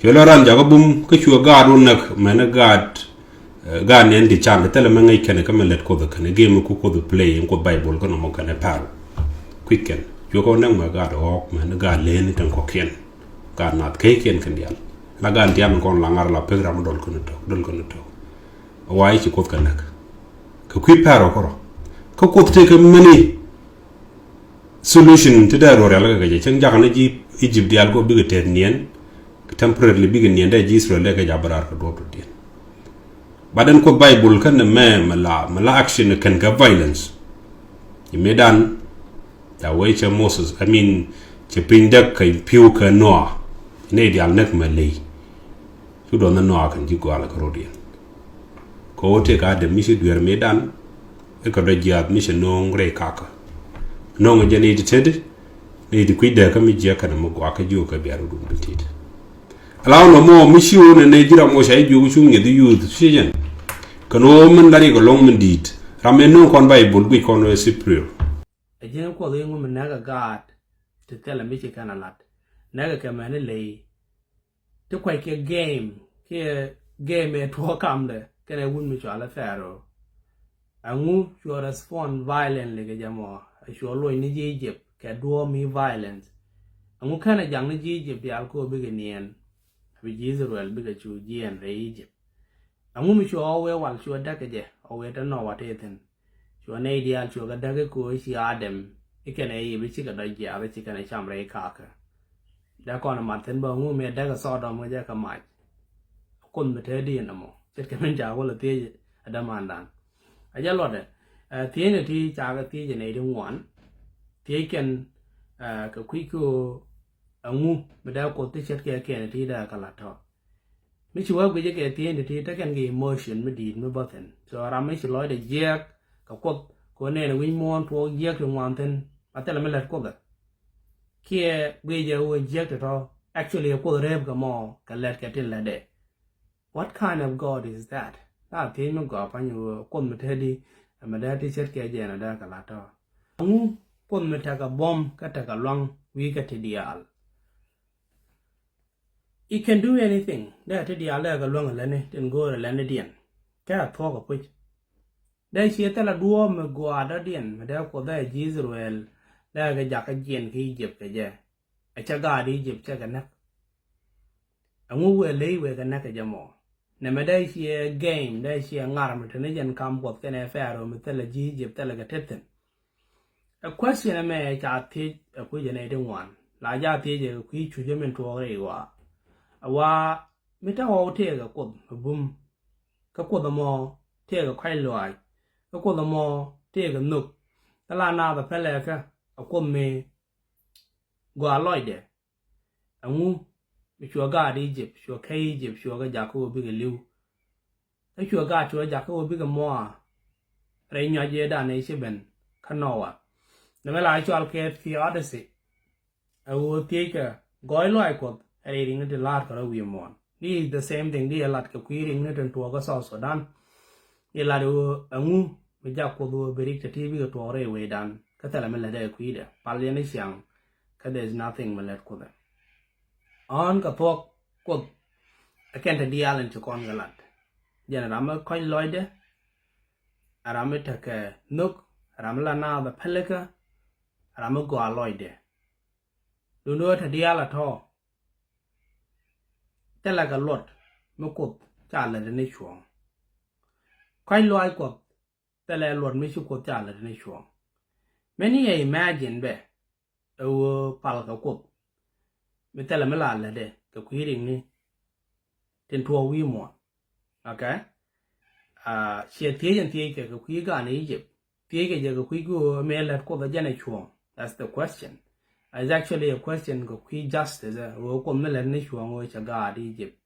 Joloran Jagabum, Kishua guard on nak, man a guard, guard and the chan, the telemangai can come and let go the game cook the play and go Bible, Gonomo can a pal. Quicken, you go nang my guard hawk, man a guard lane it and cocken. Guard not cake and candial. Lagan Diam gone langar la pegram dolconato. Why you could connect? Could paro. Could take a many solution to that or Janganaji, Egypt, the algo big nian. Temporarily begin the Israel like a jabber to deal. But then could Bible can the man mala action can get violence. You may done that way Moses, I mean, Chipindak and Puke and Noah, Nadial neck Malay. You don't know can you go like a Rodian. Go take out the mission we are made done. A correct mission no grey caca. No, you need to need to quit the committee and Mogwaka you can be a good. Allow no more mission and Nigeria Mosha you the youth decision. Can woman that go long indeed. Rameno con Bible we con a superior. A general call the young woman naga guard to tell a Michigan a lot. Naga can lay to quite a game. Here, game at walk come there. Can I win me to a pharaoh? I move you respond violently, Jamo. I should allow in Egypt can do me violence. And what kind of young Egypt the alcohol beginning? With Israel bigger to G and Egypt. A woman should always while she was decade, or wait to know what it is. She was an ideal to a dagger, she had them. It can a which chicken a chicken a chambray carker. That on a mountain, but who made dagger sort of with a mite. Couldn't be teddy no more. Just come in jar will a demand. I yell at it. Tianity, Chagati, and 81. Taken a quick. A move without quotation can tea the calato. Miss work with you at the end of the can get emotion with the button. So I miss a lot of jerk, a quote, go near win more to jerk to mountain. I tell him let go. Care where you were jerked at all. Actually, a cold rev more can let get in like that. What kind of God is that? I think no God when you come with Teddy and my daddy said, Kajan and Calato. A move, put me take a bomb, cut a long, we get the al. He can do anything. That the other along a lane, then go a landedian. Can't talk of which. Then she tell a Buom go adadian, without that Israel, there a jack again, Egypt, a chagad Egypt, check a neck. And we will lay with a neck a jamo. Never she a game, there she an arm, Tunisian come what can a pharaoh, tell a Egypt, tell a titan. A question I may teach a quillinating one. Like I teach a quick to German to a wa mita ho te ga kod bum ka kod mo te ga kwai loi ka kod mo te ga nuk la na da pele ka a kod me gwa loi de angu mi chua ga di Egypt chua kai Egypt chua ga ja ko bi ga liu ta chua ga chua ja ko bi ga mo re nya je da ne se ben kanowa na mela chua ke fi odyssey a wo te ka goi loi kod reading the lot for a woman. This is the same thing, they are like a queering it into a sauce done. A lot of a moon, with Jacobo Beric TV to a railway done. Catalamela de Quida, Palianis young, because there's nothing Malet Coda. On Kapok, quote, I can't deal into Congalat. Generama coin loide, Aramitaka nook, Ramlana the Pelica, Ramago loide. Do not a deal at all. Tell like a lot, Mokop, Charlotte and Nishwong. Quite low I got, tell a lot, Mishuko Charlotte and Nishwong. Many I imagine be, a palka cop. Me tell a melala de, the queering me, ten to a wee more. Okay? She had taken a quick in Egypt. Take a quick mail at called the Janet Chwong. That's the question. It's actually a question of quick justice. We'll come Melanish one which a guard Egypt.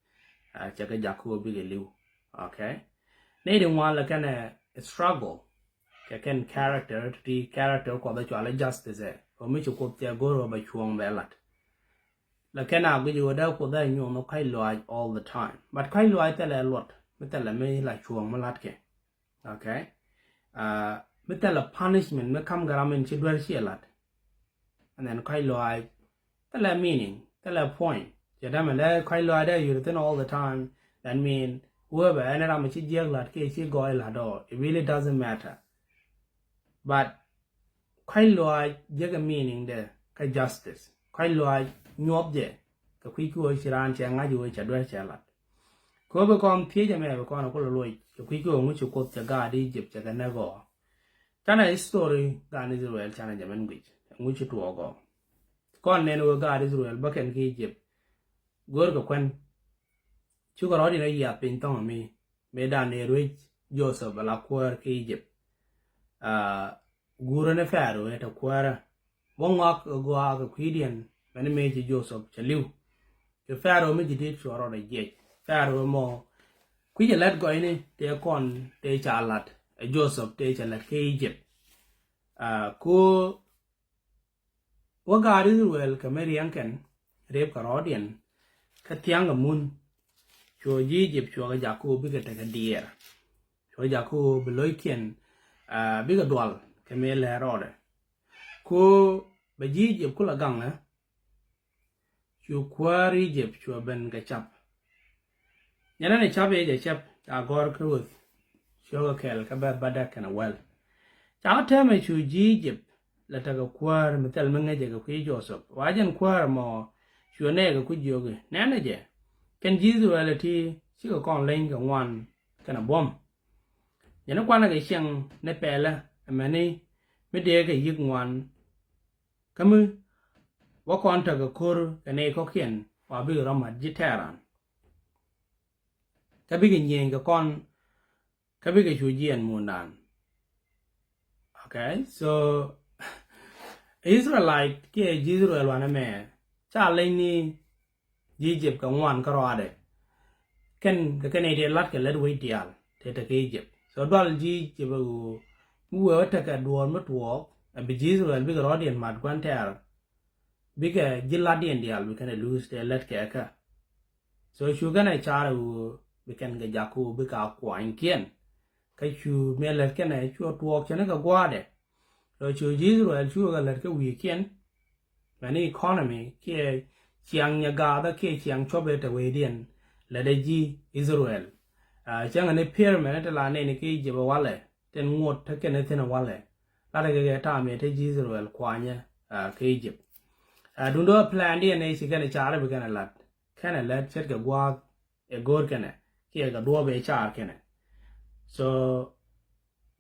Check a Jacob Bigelow. Okay? Needing one like a struggle. Can character to the character called the Chala justice. Or Mitchell could their go by Chuang Bellat. Like can I give you a doubt for that you know Kailo all the time. But Kailo I tell a lot. Me tell a me like Chuang Malatke. Okay? Me tell a punishment, me come garamin chidwell she a lot. And then Kailo I tell a meaning, tell a point. จะได้มันได้ใครลอยได้อยู่ที่นั่น all the time that mean whoever อันนั้นมันชิดเยอะหลัดกี่ชิดก้อยหลัดอ it really doesn't matter but ใครลอยเยอะกับ meaning เด้อกับ justice ใครลอยงบเด้อกับคุยกูชิรานเชียงง่ายอยู่จะด้วยเชียหลัดก็ไปก่อนเพี้ยจะไม่ไปก่อนเราก็รวยกับคุยกูงุชุกจะกาดีจิบจะกันนะก็ฉะนั้น story การอิสราเอลฉะนั้นจะมันกุยงุชุตัวก็ก่อนเนี่ยเราการอิสราเอลบักเก็นกี่จิบกูก็ควันชุกรอดีนะยาเป็นต้องมีเมดานเนรุยโยเซฟลาควร์กี่จิบกูรเนี่ยแฟร์เลยแต่ควร์ว่างอกกูอากับคุยเดียนมันไม่ใช่โยเซฟจะลิ้วก็แฟร์ไม่จิตชัวร์อะไรเยอะแฟร์มอคุยจะเล็ดก่อนนี่เดี๋ยวก่อนเดี๋ยวจะลัดโยเซฟเดี๋ยวจะเล็ดกี่จิบกูว่าการอิสราเอลก็ไม่เรียงกันเรียบกับรอเดียนขัดยังกับมุนชัวยี่จิบชัวกับยาคูบิกตะกันเดียร์ชัวยาคูเบลอยเขียนบิกดวลก็ไม่เล่รอดกูไปยี่จิบกูละกังนะชัวควารีจิบชัวเป็นกระชับยันนั้นชับเอจะชับจากอร์ครูดชัวก็แค่กับแบบบัดกันเอาไว้จากเธอไม่ชัวยี่จิบแล้วถ้าก็ควาร์มันแต่ละมึงไงจะก็คุยโยศพว่าจันควาร์มอชัวเนี่ยก็คุยโยกแน่นอนเจ้กันจีสุเอลที่สิ่งก็ก่อนเล่นกับวันกันบอมยันกว่านักเชียงในเปล่ามันนี่ไม่เด็กก็ยึกวันก็มือว่าก่อนถ้าก็คูร์กันเองก็เขียนว่าบิรามัดจิตเทอรันก็บิกเงี้ยก็ก่อนก็บิกชูจีนมูนดาน okay so Israelite ที่จีสุเอลวันนั้นแม่ชาเล่นนี่ยีจิบกับวันก็รอได้กันก็กันเดียร์ลัดกันเล็ดไว้เดียร์เทตะกี้จิบส่วนดอลจีจิบกูมัวตะกันดวนมัดวอกบิจีสุเอลบิกรอเดียนมัดกวนเทอร์บิกจิลลาเดียนเดียร์บิกันลูสเตเล็ดแก่ค่ะ so ชูกันไอชาร์กูบิกันกับยาคูบิกเอาควายเกียนก็ชูเมลเล็ดกันไอชูตัวฉันก็กว่าเด้เราชูจีสุเอลชูกันเล็ดก็วีเกียนมันนี่ economy ที่เชียงยากาตะเคียเชียงชอบเอตเวเดียนและได้จีอิสราเอลเชียงอันนี้เพียร์แม้แต่ลานนี้กี่จีบว่าเลยเต็นงดถ้าเกิดในเทนว่าเลยลาได้ก็จะทำให้จีอิสราเอลควายเนี่ยกี่จีบดูดูแผนที่อันนี้สิ่งที่จะอะไรไปกันนั่นแหละแค่นั้นแหละเช็ดกับว่าเอกอร์กันเนี่ยที่กับดัวไปชาร์กันเนี่ย so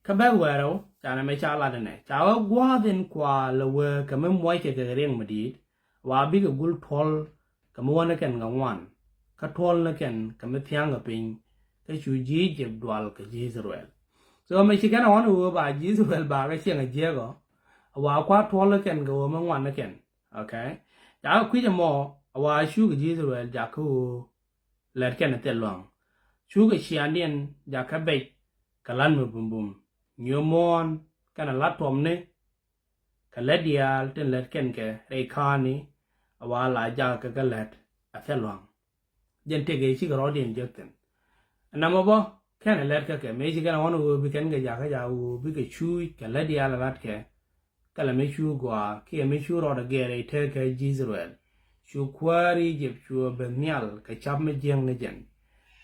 ข้าพเจ้าเราจะนำไปชาร์ลาดเนี่ยจะเอาว่าเดินกว่าเราเวก็ไม่มวยเกี่ยวกับเรื่องมาดีว่าบิกกุลทอลกับมัวนักกันกับวันกับทอลนักกันกับไม่เที่ยงกับปิงก็ชูจีเจ็บดวลกับจีอิสราเอล so ไม่ใช่แค่นั้นว่าบาจีอิสราเอลบาก็เชี่ยงกับเจ้าก็ว่าคว้าทอลนักกันกับมังวันนักกันโอเคจะเอาคุยจะมอว่าชูกับจีอิสราเอลจากคู่เล็ดกันเตลลองชูกับเชียนเดียนจากกับเบกกับลันมือบุมนิวมอนกันลัดทอมเนี่ยกับเล็ดเดียลเต็นเล็ดกันกับเรคานี่ว่าหลายจากกันเล็ดเตลลองยันเทกิชิกรอดีนเจอกันน้ำบ่แค่นั้นเล็ดกันไม่ใช่กันวันบิกันกับจากจากบิกชูกับเล็ดเดียลลัดกันก็เลยไม่ชูกว่าที่ไม่ชูรอดเกย์เทกับอิสราเอลชูควารีจิบชูเบนยัลกับจับไม่เจียงในจัน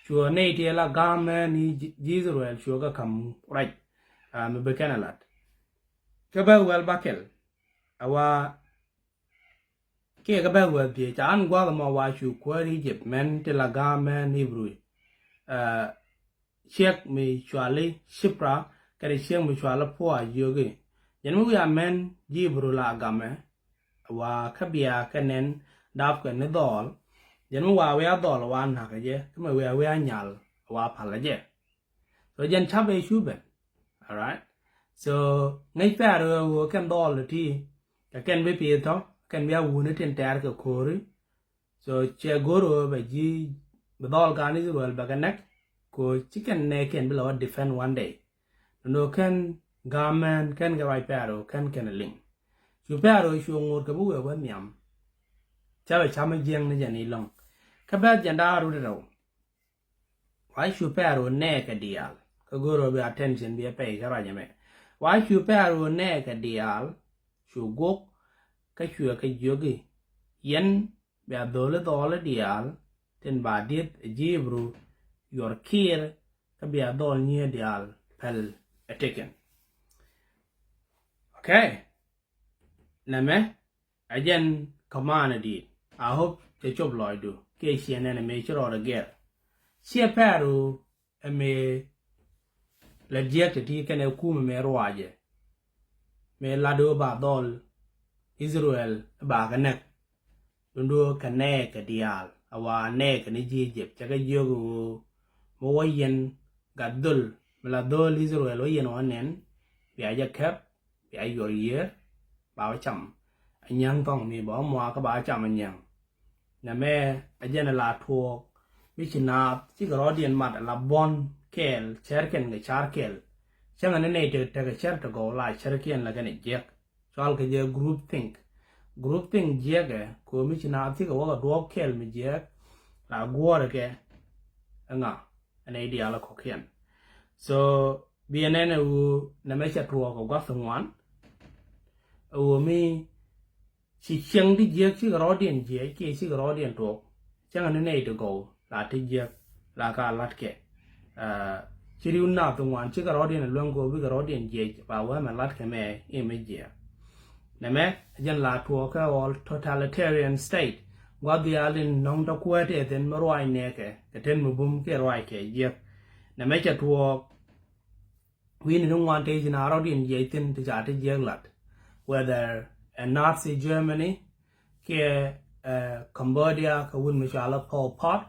ชูในที่ละกามนี่อิสราเอลชูก็คำไรไม่บิกันลัดก็แบบว่าบักเกลว่าที่ก็แบบว่าที่จะอันกว่าก็มาว่าชูควารีจิบแมนที่ละกามนี่บรูเช็คมีชัวร์เลยชิปราก็ได้เช็คมีชัวร์ละพัวเยอะกันยันมุกยาแมนจีบรูละกามว่าขบียกันเน้นดับกันในดอลยันมุกว่าเวียดอลวันหักเจก็ไม่เวียหยาลว่าพัลเจso ยันชับไปชูเบน alright so ไงแฟร์ว่ากันดอลที่กันไปเปียท้อกันเวียวูนเทนเตอร์ก็โครี so เชื่อกูรู้ไปจีบดอลการนี้จะรู้แบบกันนักก็ชิคกันเนกันไปแล้ว defend one day โนกันกามันกันกับไอแปโร่กันลิงชูแปโร่ชูงดกับบัววันยามจะไปชามเจียงในจันนี่ลงข้าพเจ้าจันดารู้เราว่าชูแปโร่เน่กับเดียลก็กูรู้ไป attention ไปไปก็ว่าจะไหมว่าชูแปโร่เน่กับเดียลชูกกก็ชูกับยูกียันไป be a dole dole dial ten ba dit jibru your kir ka be a dol near dial pel etiken okay name again command di I hope the job loy do ke CNN me chro de get sia paru me la diet ti kene kum me roaje me lado ba dol Israel ba kanek dundu kane ka dial awa ne ka ni jijep chaga jogo mo wayen gadul mala dol Israel wayen onen bi aja kep bi ayor year ba cham anyang tong mi bo mo ka ba cham anyang na me ajena la thuo mi china chi gro dien mat la bon kel cherken ga charkel changa ne ne te ga cher to go la cherken la ga ne jek chal ke je group think jege ko mi china ti ga wa do kel mi jek la gwor ke nga an idea la ko kien so bnn u na me cha thuo ko ga fngwan u mi chỉ chăng đi giết chỉ có điện giết chỉ có điện thuộc chẳng hạn này được go là đi giết là cả lát kệ chỉ riu nào tụi ngoan chỉ có điện luôn go với có điện giết và với mà lát cái mẹ em mới giết này mẹ dân là thuộc cái all totalitarian state qua đi alin nông đốc quê thì tên mà rồi nè cái tên mà bum cái rồi cái giết này mẹ chỉ thuộc vì nông ngoan thì chỉ nào điện giết tên thì chả đi giết lát whether Nazi Germany, ke Cambodia, ka wun mishala Pol Pot,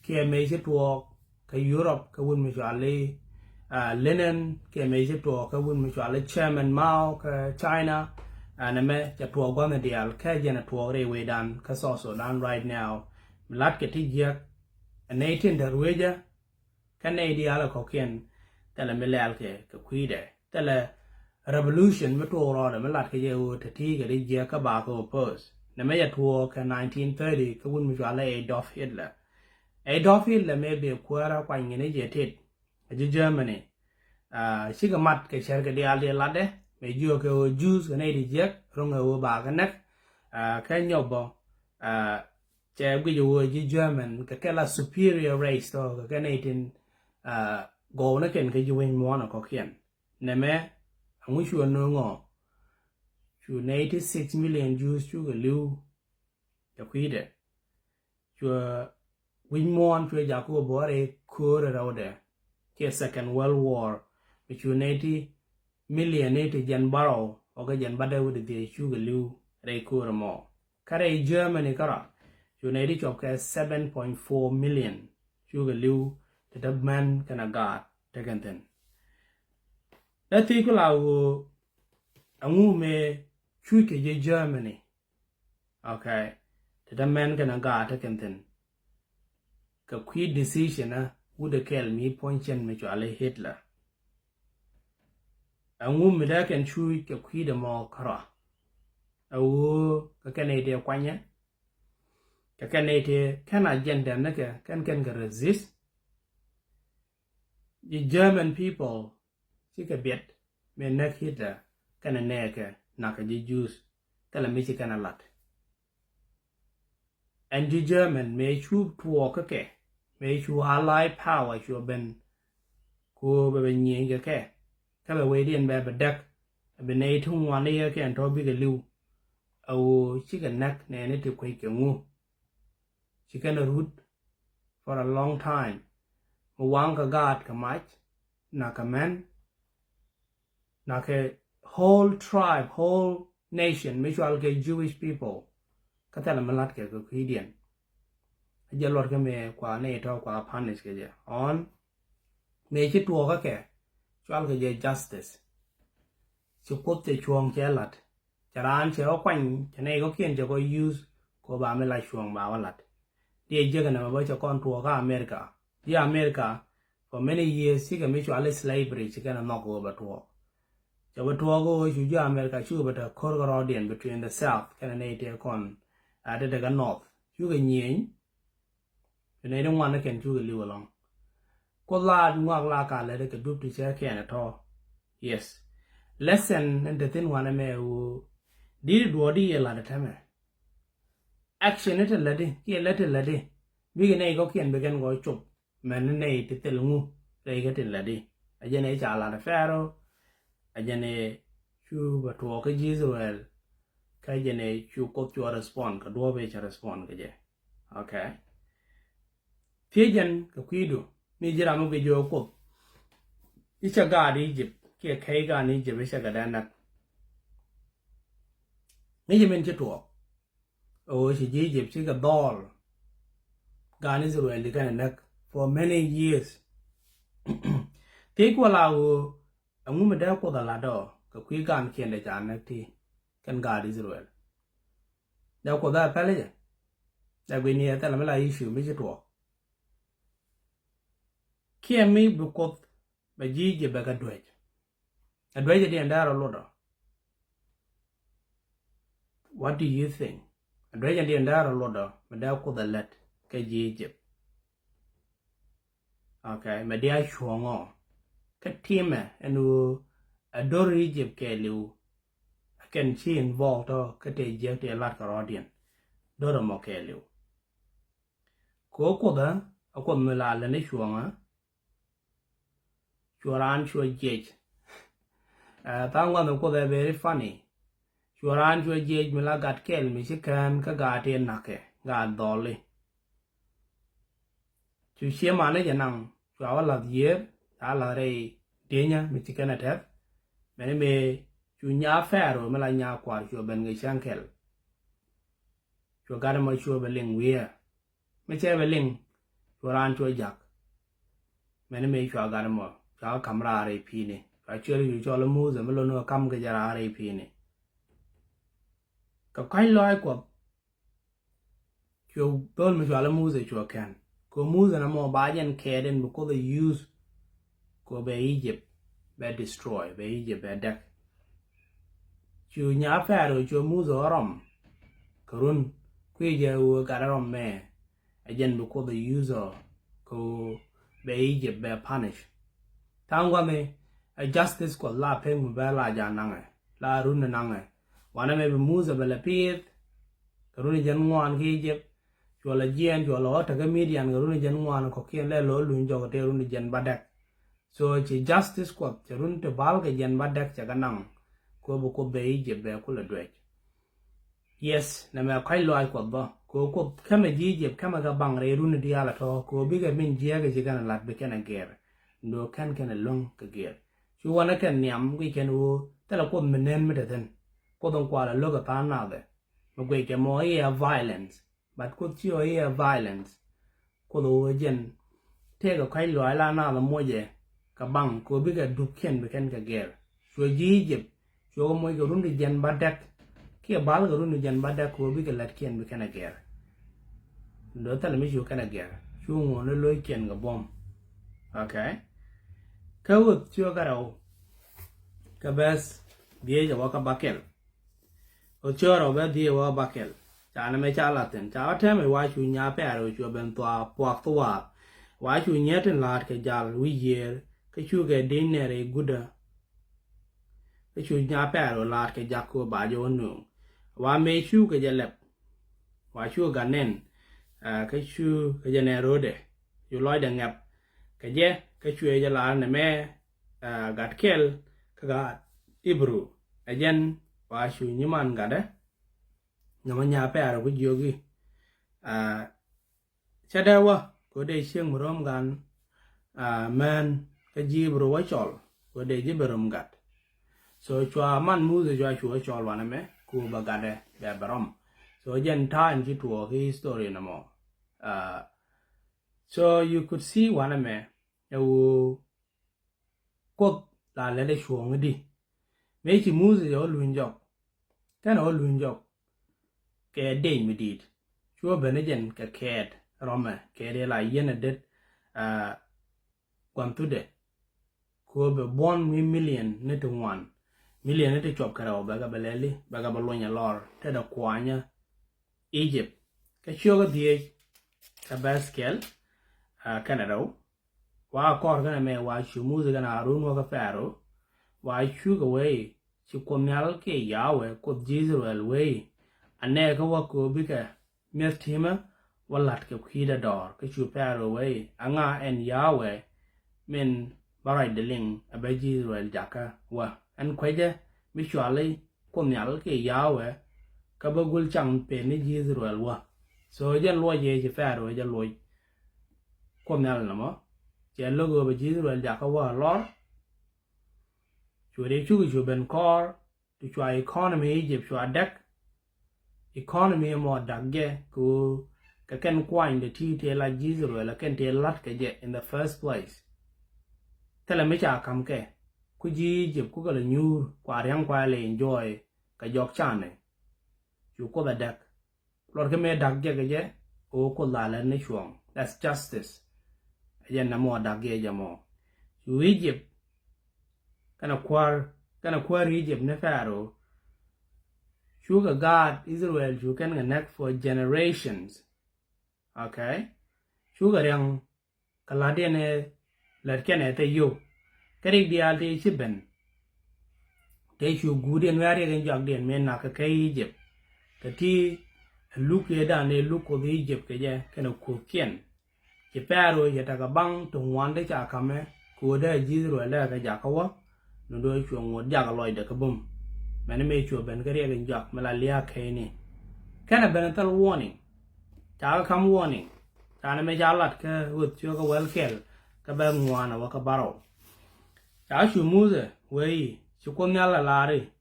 ke major to ka Europe, ka wun mishali Lenin, ke major to ka wun mishali Chairman Mao, ka China, and a me ja to gwana dial, ka jena to rewe dan, ka so dan right now. Milat ke tijak, a natin da rueja, ka ne diala kokien, tala milal ke kuide, tala revolution me to ro me lat ke ye te ti ke ri je ka ba ko pos na me ya to ka 1930 ka won mi jwala Adolf Hitler me be kwara kwa ngene je tet je Germany shi ga mat ke cher ke dia le lade me ju ke Jews ke ne di je rong e ba ka nak ka nyobo che gu ju je German ka la superior race to ka ne tin go na ken ke ju win mo na ko kien na me and we should know 86 million Jews to live the quid. To win more to a Jacob Bore could around there. Second World War, which 80 million 80 Jan Barrow or Jan Bada with the sugar live they could more. Carry Germany Kara, to 80 of 7.4 million sugar live the man can a guard taken then. That thinkเราangu me chuke je Germany okay the man can aga ta kenten ka quick decision would kill me ponchen me chale Hitler angu me da kan chui ka quick the mo kara awu ka Canada kwanya ka Canada kan agenda na kan resist the German people Chika bet me nak Hitler kana neka naka ji Jews kala me chika lat and the German me chu tuo ke me chu allied power chu ben ko be nyen ke kala we dien be dak be nei thung wan ye ke an to bi ke liu au chika nak ne ne ti kwai ke ngu chika na root for a long time mo wang ka god ka mach naka man like a whole tribe, whole nation, mutual ke Jewish people. Kata la malat ke Christian. Aja lor ke me kwa ne to kwa punish ke je. On me chi tuo ka ke. Chual ke je justice. Chu kot te chuong che lat. Charan che o kwany chane ko kien je ko use ko ba me la chuong ba lat. Die je kana ba cha kon tuo ka America. Di America for many years si ke mutual slavery chi kana no ko ba tuo. So we talk over to America, you but a corridor between the South, Canada, con, added the North. You can yin, and they don't want to can live along. Call lad, walk like I let it do to share can at all. Yes. Lesson and the thin one I may who did it what a lot of time. action it ladi ki lati ladi big nei go kien begen go chup men nei ti telungu re ga tin ladi ajene chala na faro ajene chu ba to ka Israel ka jene chu ko chu respond ka do be cha respond ka je okay tijen ka kwido ni jira mo ge jo ko icha ga di Egypt ki kai ga ni je be sha ga dan nak ni je men che to o shi Egypt shi ga dol ga ni Israel di kan nak for many years take wala o amu me da ko da la do ka kwi gan kien de jan nak ti kan ga di Israel da ko da pele je da be ni ta la me la issue me che to kia mi bu ko ba ji je ba ga dwej a dwej je di andaro lo do what do you think a dwej je di andaro lo do me da ko da let ka ji Egypt okay me dia chuongo ka time enu ador Egypt ke liu ken chi involved to ka te je te lat ka rodien do mo ke liu ko da ko me la le ne chuonga churan chua jej tangwa ko da very funny churan chua jej me la gat kel mi si kan ka ga te nake ga doli chu xie ma ne janang chua la ye ta la re de nya mi ti kana tap me chu nya fero me la nya kwa chu ben ngi chankel chu ga ma chu be ling wi me che be ling churan chua jak me chu ga ma cha kamera re phi ne ka chue yu cho lo mu ze me lo no kam ga ja re phi ne ka kai loi ko chu bol me cha lo mu ze chu kan ko mu ze na mo ba yen ke den bu ko the use ko be Egypt be destroy be Egypt be dak chu nya fa ro chu mu zo rom kurun kwi je wo ga rom me ajen bu ko the user ko be Egypt be punish tangwa me a justice ko la pe mu ba la ja nange la run nange wana me mu ze be la pit kurun jen ngwan ki Egypt chu la jien chu lo ta ga median kurun jen ngwan ko kien le lo lu jo te run jen badak so chi justice ko te run te bal ga jen badak cha ga nang ko bu ko be Egypt be ko la dwek yes na me kai lo ai ko ba ko kama ji Egypt kama ga bang re run di ala to ko bi ga min ji ga ji ga lat be kana ger no kan long ka ger chu wana kan nyam wi ken wo ta la ko menen me de den ko don kwa la lo ga ta na de mo gwe ke mo ya violence but ko chi o ya violence ko lo jen te ga kai lo ala na la mo je ka bang ko bi ga du ken be ken ka ger chu ji Egypt chu mo ga run di jen badak ke bal ga run di jen badak ko bi ga lat ken be kana ger do ta la mi chu kana ger chu ngo no lo ken ga bom okay ka wut chu ga ro ka bes die ja wa ka bakel o chu ro ba die wa bakel cha na me cha la ten cha ta me wa chu nya pe ro chu ben twa pok twa wa chu nye ten lat ke jal wi yer ke chu ge din ne re guda ke chu nya pe ro lat ke jak ko ba jo nu wa me chu ke je lep wa chu ga nen ke chu ke je ne ro de yu loy de ngap ke je ke chu je la ne me gat kel ka ga ibru ajen wa chu ni man ga de na ma nya pe ro ku jo gi cha da wa ko de sieng mo rom gan man ka ji bro wa chol ko de ji berum gat so chwa man mu ze chwa chu chol wa na me ku ba ga de be berum so jen ta en ji tu hi story na mo so you could see wa na me yo ko la le de chuong di me chi mu ze yo luin jok kan o luin jok ke de mi dit chwa be ne jen ka ket roma ke de la yen de kwam tu de ko be 1 million ne to 1 million ne to chop kara ba ga beleli ba ga balonya lor te da kwanya Egypt ka choga die ka baskel Canada wa kor ga me wa chu mu ga na ru no ga faro wa chu ga we chi ko nyal ke yawe ko Israel we ane ga wa ko bi ka missed him walat ke khida dor ke chu pero we anga en yawe men barai de ling abeji Israel jaka wa an kweje mishwali komyal ke yawe ka bagul chang pe ni Israel wa so jan lo ye je pero jan lo komyal na mo je logo be Israel jaka wa lor chu de chu ben kor to chu economy Egypt chu adak economy mo dagge ku ka ken kwine de ti te la Israel la ken te lat ke je in the first place tele me cha kam ke ku ji je ku ga nyur kwa ryang kwa le enjoy ka jok chane chu ko da dak lor ke me dak je ke je o ko la la ne chuang that's justice ayen na mo dak ge je mo chu Egypt kana kwar Egypt ne pharaoh Sugar God Israel you can connect for generations. Okay? Sugar yang kaladiane lerkene te yo. Karik dial te chiben. Te shu gudien wari gen jak den men na ka Egypt. Kati look ye dan ne look of Egypt ke je kana ku kien. Ke pero ye ta ka bang to wande cha kame ku de Israel la ka jakawa. No do chu ngod jak loy de ka bum. Many may you ben career in Jack Malalia Kane. Can a benetal warning? Chal come warning. Chana may jalat with your well kill, Kabam one a waka barrow. Chashu muse, way, Chukonala Lari.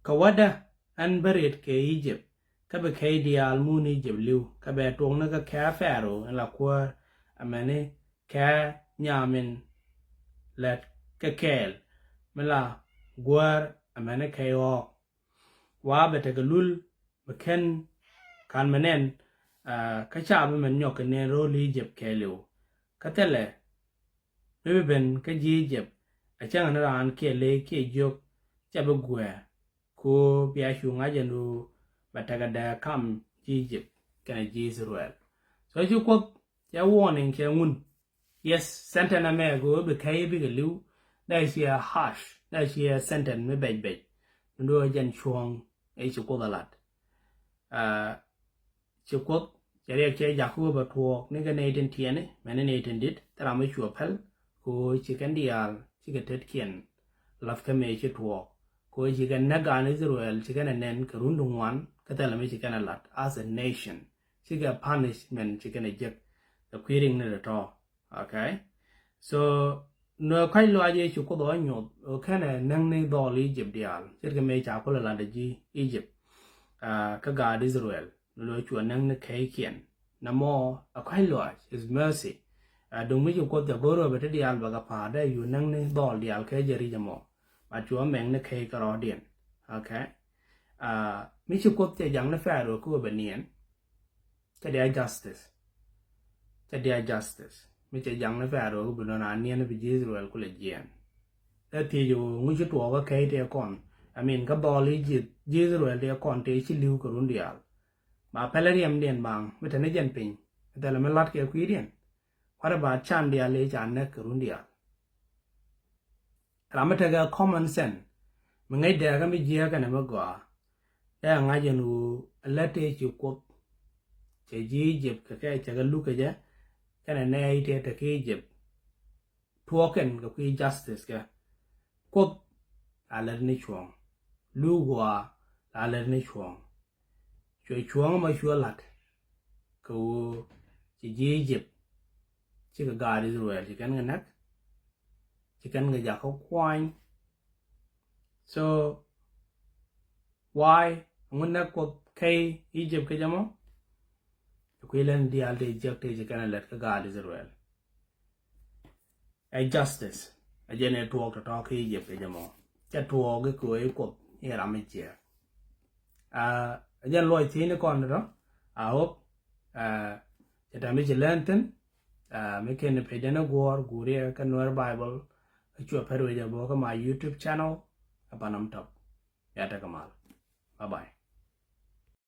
Kawada and buried K Egypt. Kabake di almoon Egypt liu, Kabet Tonaga care pharaoh and la quer a many care nyamin let kakel. Mela guer amane kayo wa bete galul beken kan menen ka cha ba men yok ne ro li Egypt kelu katele bebe ben ka ji Egypt a chang na ran ke le ke jok cha ba gwe ko bia shu nga jenu bataga da kam Egypt kana Israel so you ko ya warning ke ngun yes sentana me go be kai bi galu that is a harsh that's a sentence me bej ndo jan chuang e chuko dalat chuko jare che jaku ba thuok ni ga ne den tiene mane ne den dit tara me chu phal ko chicken dial chicken tet kien laf ka me che thuok ko chicken na ga ne Israel chicken nen karun dungwan ka tala me chicken lat as a nation chicken punishment chicken eject the queering ne to okay so no kai lo aje chu ko do nyo kana nang ne do li Egypt dial cher ke me cha ko la de ji Egypt ka ga Israel lo chu nang ne kai kien na mo a kai lo is mercy dong mi chu ko de go ro be de dial ba ga pa de yu nang ne do dial ke je ri mo ma chu meng ne kai ka ro dien okay mi chu ko te yang ne fa ro ko be nien ka de justice mi che yang na fa ro bu na nien bi Israel ko le jian ta ti yo ngu chu to ga kai te kon I mean ka bo li Israel te kon te chi liu ko run dial ma pelariam dien bang mi ta ne jen pin ta la me lat ke ku dien para ba chan dia le chan ne ko run dial ra ma ta ga common sense mi ngai da ga mi jia ka ne ma gwa ya nga jen u la te chi ko che ji jep ka ke cha ga lu ka ja kana ne ite ta ke Egypt token ga ku justice ga kop alar ni chuang lu gwa alar ni chuang chuang ma lat ko ji Egypt chi ga Israel chi kan ga nak chi kan ga ja ko kwang so why ngun na ko kai Egypt ka jamo Quilen dial de jekte jekana let ka God Israel. A justice. A genet walk to talk Egypt jamo. Chat walk ko e ko era me che. A gen loy tine kon do. I hope that I make lenten me ken pe dena gor gure kan war Bible. Chu peru jabo ka my YouTube channel abanam top. Ya ta kamal. Bye bye.